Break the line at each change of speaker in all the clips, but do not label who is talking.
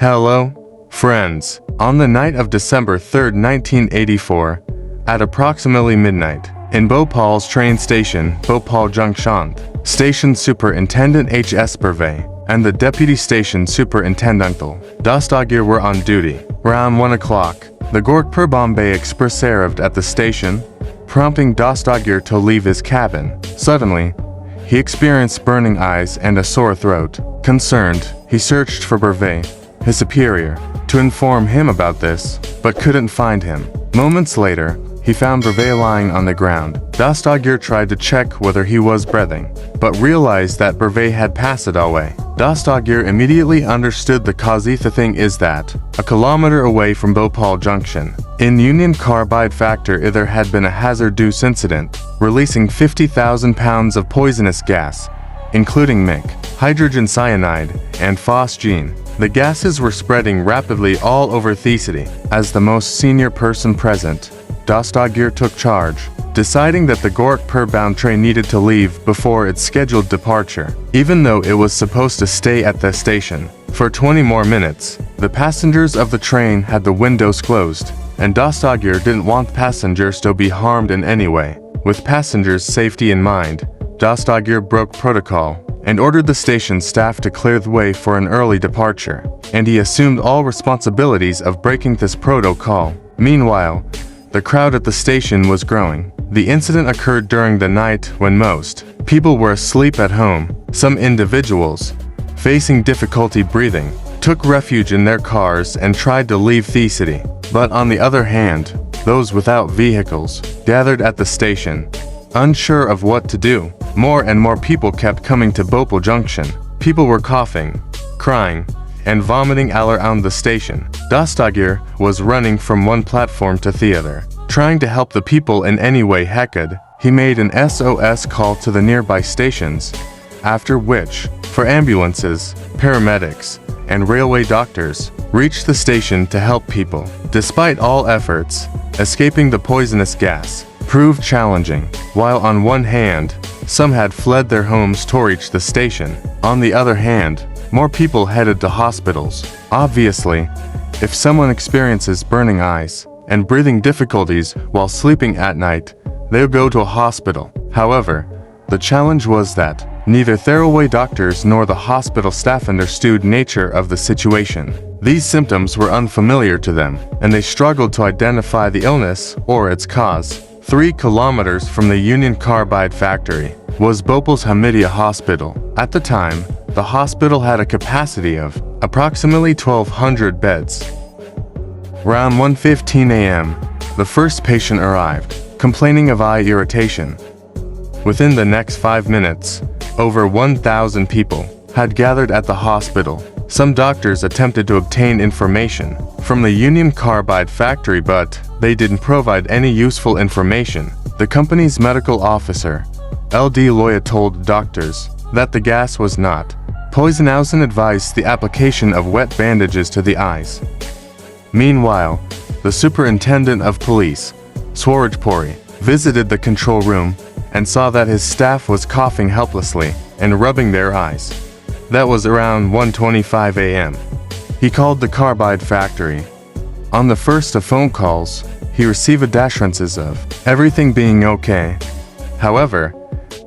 Hello, friends. On the night of December 3, 1984, at approximately midnight, in Bhopal's train station, Bhopal Junction, Station Superintendent H.S. Purve and the Deputy Station Superintendent Dastagir were on duty. Around 1 o'clock, the Gorakhpur Bombay Express arrived at the station, prompting Dastagir to leave his cabin. Suddenly, he experienced burning eyes and a sore throat. Concerned, he searched for Purve, his superior, to inform him about this, but couldn't find him. Moments later, he found Purve lying on the ground. Dastagir tried to check whether he was breathing, but realized that Purve had passed away. Dastagir immediately understood the cause. The thing is that, a kilometer away from Bhopal Junction, in Union Carbide factory there had been a hazardous incident, releasing 50,000 pounds of poisonous gas, including mic, hydrogen cyanide, and phosgene. The gases were spreading rapidly all over the city. As the most senior person present, Dastagir took charge, deciding that the Gorakhpur-bound train needed to leave before its scheduled departure. Even though it was supposed to stay at the station for 20 more minutes, the passengers of the train had the windows closed, and Dastagir didn't want passengers to be harmed in any way. With passengers' safety in mind, Dastagir broke protocol and ordered the station staff to clear the way for an early departure, and he assumed all responsibilities of breaking this protocol. Meanwhile, the crowd at the station was growing. The incident occurred during the night when most people were asleep at home. Some individuals, facing difficulty breathing, took refuge in their cars and tried to leave the city. But on the other hand, those without vehicles gathered at the station, unsure of what to do. More and more people kept coming to Bhopal Junction. People were coughing, crying, and vomiting all around the station. Dastagir was running from one platform to the other, trying to help the people in any way he could. He made an SOS call to the nearby stations, after which, ambulances, paramedics, and railway doctors reached the station to help people. Despite all efforts, escaping the poisonous gas proved challenging. While on one hand, some had fled their homes to reach the station, on the other hand, more people headed to hospitals. Obviously, if someone experiences burning eyes and breathing difficulties while sleeping at night, they'll go to a hospital. However, the challenge was that neither railway doctors nor the hospital staff understood the nature of the situation. These symptoms were unfamiliar to them, and they struggled to identify the illness or its cause. 3 kilometers from the Union Carbide factory was Bhopal's Hamidia Hospital. At the time, the hospital had a capacity of approximately 1,200 beds. Around 1:15 a.m., the first patient arrived, complaining of eye irritation. Within the next 5 minutes, over 1,000 people had gathered at the hospital. Some doctors attempted to obtain information from the Union Carbide factory, but they didn't provide any useful information. The company's medical officer, L.D. Loya, told doctors that the gas was not poisonous and advised the application of wet bandages to the eyes. Meanwhile, the superintendent of police, Swaraj Puri, visited the control room and saw that his staff was coughing helplessly and rubbing their eyes. That was around 1:25 a.m. He called the carbide factory. On the first of phone calls, he received assurances of everything being okay. However,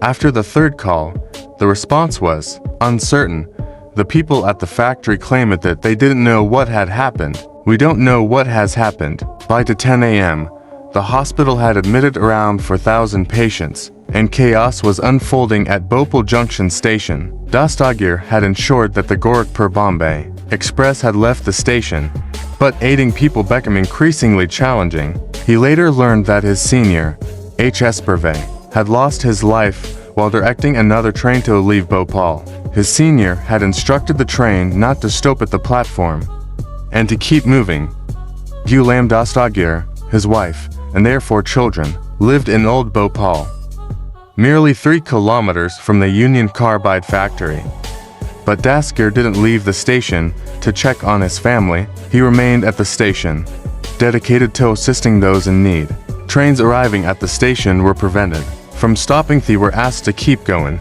after the third call, the response was uncertain. The people at the factory claimed that they didn't know what had happened. We don't know what has happened. By 10 a.m., the hospital had admitted around 4,000 patients, and chaos was unfolding at Bhopal Junction station. Dastagir had ensured that the Gorakhpur Bombay Express had left the station, but aiding people became increasingly challenging. He later learned that his senior, H.S. Purve, had lost his life while directing another train to leave Bhopal. His senior had instructed the train not to stop at the platform and to keep moving. Ghulam Dastagir, his wife, and their 4 children lived in Old Bhopal, merely 3 kilometers from the Union Carbide factory. But Dastagir didn't leave the station to check on his family. He remained at the station, dedicated to assisting those in need. Trains arriving at the station were prevented from stopping. They were asked to keep going.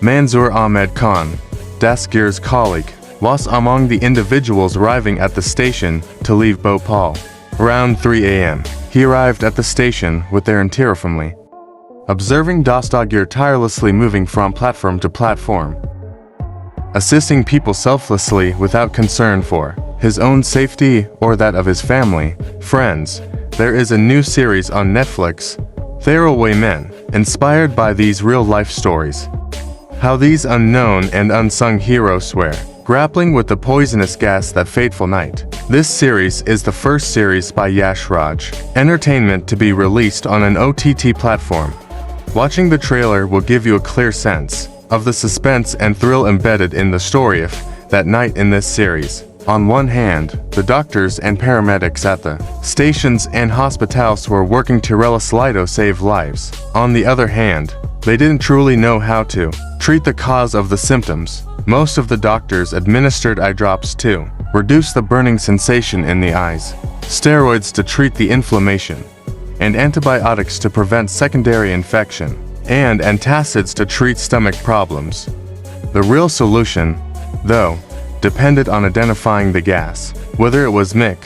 Manzoor Ahmed Khan, Dastagir's colleague, was among the individuals arriving at the station to leave Bhopal. Around 3 a.m., he arrived at the station with their entire family, observing Dastagir tirelessly moving from platform to platform, assisting people selflessly without concern for his own safety or that of his family. Friends, there is a new series on Netflix, Throwaway Men, inspired by these real-life stories. How these unknown and unsung heroes were grappling with the poisonous gas that fateful night. This series is the first series by Yash Raj Entertainment to be released on an OTT platform. Watching the trailer will give you a clear sense of the suspense and thrill embedded in the story of that night in this series. On one hand, the doctors and paramedics at the stations and hospitals were working to realistically save lives. On the other hand, they didn't truly know how to treat the cause of the symptoms. Most of the doctors administered eye drops to reduce the burning sensation in the eyes, steroids to treat the inflammation, and antibiotics to prevent secondary infection, and antacids to treat stomach problems. The real solution, though, depended on identifying the gas, whether it was mic,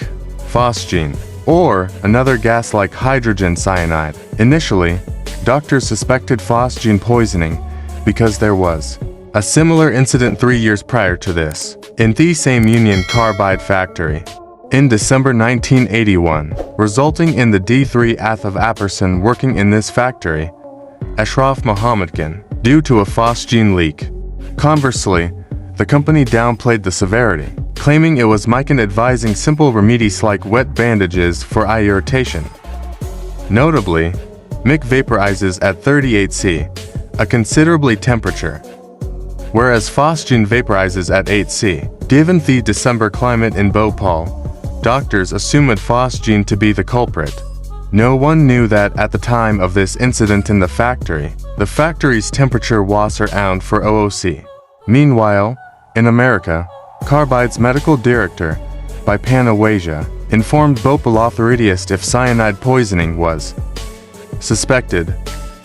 phosgene, or another gas like hydrogen cyanide. Initially, doctors suspected phosgene poisoning because there was a similar incident 3 years prior to this, in the same Union Carbide factory, in December 1981, resulting in the D3 death of a person working in this factory, Ashraf Mohammed Khan, due to a phosgene leak. Conversely, the company downplayed the severity, claiming it was mic and advising simple remedies like wet bandages for eye irritation. Notably, mic vaporizes at 38 C, a considerably temperature, whereas phosgene vaporizes at 8 C. Given the December climate in Bhopal, doctors assumed phosgene to be the culprit. No one knew that at the time of this incident in the factory's temperature was around 400 C. Meanwhile, in America, Carbide's medical director, Bipan Awaja, informed Bhopal authorities if cyanide poisoning was suspected,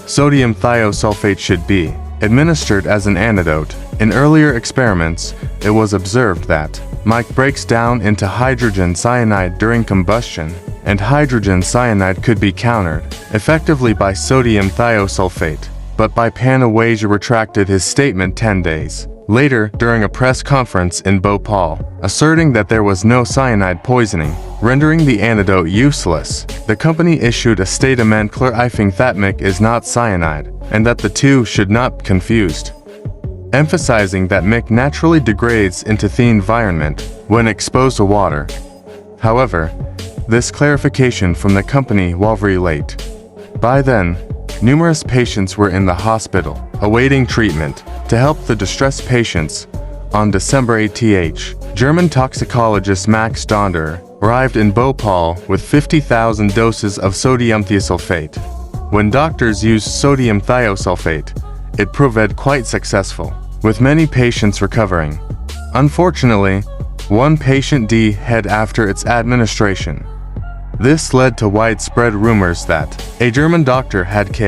sodium thiosulfate should be administered as an antidote. In earlier experiments, it was observed that mic breaks down into hydrogen cyanide during combustion, and hydrogen cyanide could be countered effectively by sodium thiosulfate. But Bipan Awaja retracted his statement 10 days later during a press conference in Bhopal, asserting that there was no cyanide poisoning, rendering the antidote useless. The company issued a statement clarifying that mic is not cyanide, and that the two should not be confused, emphasizing that mic naturally degrades into the environment when exposed to water. However, this clarification from the company was very late. By then, numerous patients were in the hospital, awaiting treatment. To help the distressed patients, on December 8th, German toxicologist Max Donder arrived in Bhopal with 50,000 doses of sodium thiosulfate. When doctors used sodium thiosulfate, it proved quite successful, with many patients recovering. Unfortunately, one patient died after its administration. This led to widespread rumors that a German doctor had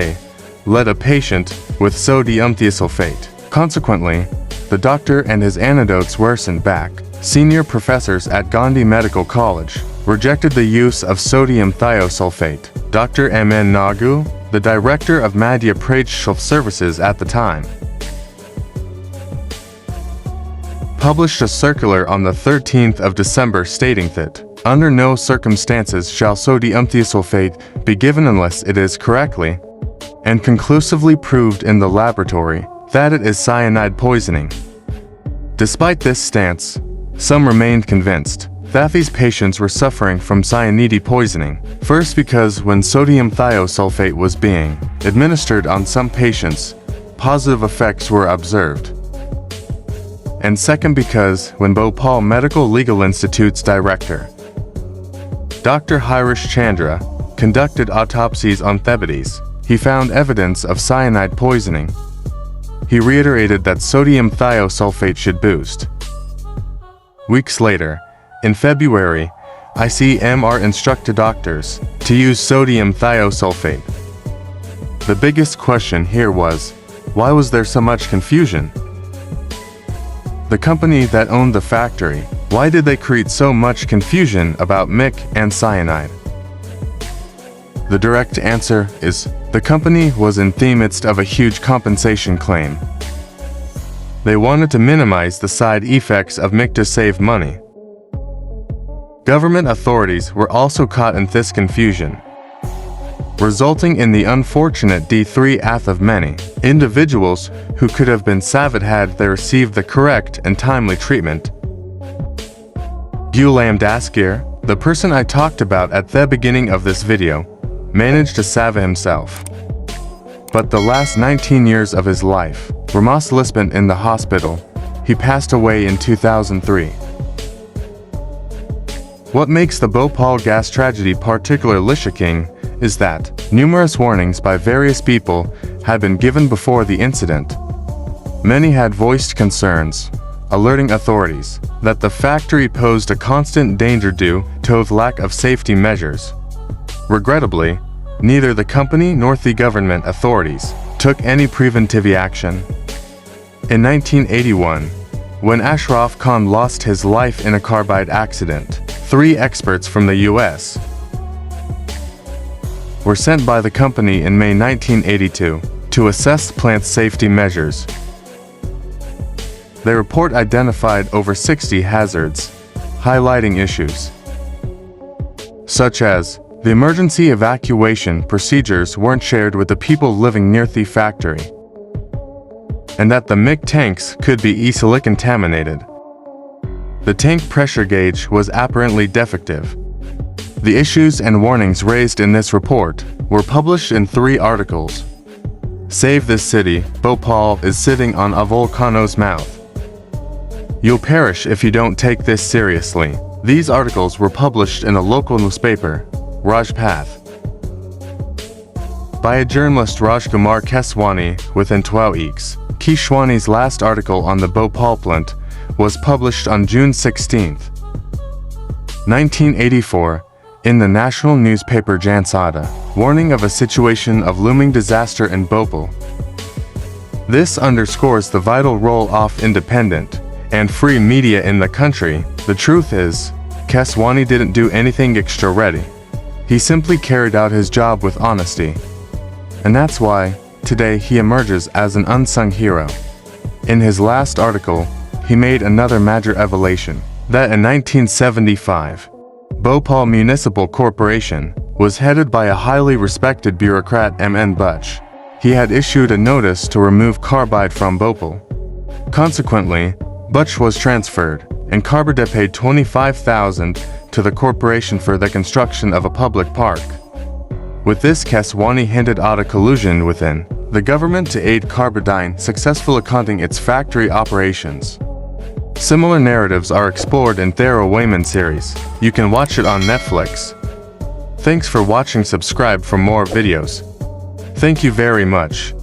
led a patient with sodium thiosulfate. Consequently, the doctor and his antidotes were sent back. Senior professors at Gandhi Medical College rejected the use of sodium thiosulfate. Dr. M.N. Nagu, the director of Madhya Pradesh Services at the time, published a circular on the 13th of December stating that, under no circumstances shall sodium thiosulfate be given unless it is correctly and conclusively proved in the laboratory that it is cyanide poisoning. Despite this stance, some remained convinced that these patients were suffering from cyanide poisoning. First, because when sodium thiosulfate was being administered on some patients, positive effects were observed. And second, because when Bhopal Medical Legal Institute's director, Dr. Harish Chandra, conducted autopsies on Thebides, he found evidence of cyanide poisoning. He reiterated that sodium thiosulfate should boost. Weeks later, in February, ICMR instructed doctors to use sodium thiosulfate. The biggest question here was, why was there so much confusion? the company that owned the factory. Why did they create so much confusion about MIC and cyanide? The direct answer is, the company was in the midst of a huge compensation claim. They wanted to minimize the side effects of MIC to save money. Government authorities were also caught in this confusion, resulting in the unfortunate death of many individuals who could have been saved had they received the correct and timely treatment. Gulam Daskir, the person I talked about at the beginning of this video, managed to save himself. But the last 19 years of his life were mostly spent in the hospital. He passed away in 2003. What makes the Bhopal gas tragedy particularly shocking is that numerous warnings by various people had been given before the incident. Many had voiced concerns, alerting authorities that the factory posed a constant danger due to the lack of safety measures. Regrettably, neither the company nor the government authorities took any preventive action. In 1981, when Ashraf Khan lost his life in a carbide accident, 3 experts from the US were sent by the company in May 1982 to assess plant safety measures. Their report identified over 60 hazards, highlighting issues such as the emergency evacuation procedures weren't shared with the people living near the factory, and that the MIC tanks could be easily contaminated. The tank pressure gauge was apparently defective. The issues and warnings raised in this report were published in 3 articles. Save this city, Bhopal is sitting on a volcano's mouth. You'll perish if you don't take this seriously. These articles were published in a local newspaper, Rajpath, by a journalist Rajkumar Keswani within 12 weeks. Keshwani's last article on the Bhopal plant was published on June 16, 1984, in the national newspaper Jansada, warning of a situation of looming disaster in Bhopal. This underscores the vital role of independent and free media in the country. The truth is, Keswani didn't do anything extra ready. He simply carried out his job with honesty. And that's why, today he emerges as an unsung hero. In his last article, he made another major revelation, that in 1975, Bhopal Municipal Corporation was headed by a highly respected bureaucrat M.N. Butch. He had issued a notice to remove carbide from Bhopal. Consequently, Butch was transferred, and Carbide paid $25,000 to the corporation for the construction of a public park. With this, Keswani hinted at a collusion within the government to aid Carbidine successfully conducting its factory operations. Similar narratives are explored in Thera Wayman series. You can watch it on Netflix. Thanks for watching. Subscribe for more videos. Thank you very much.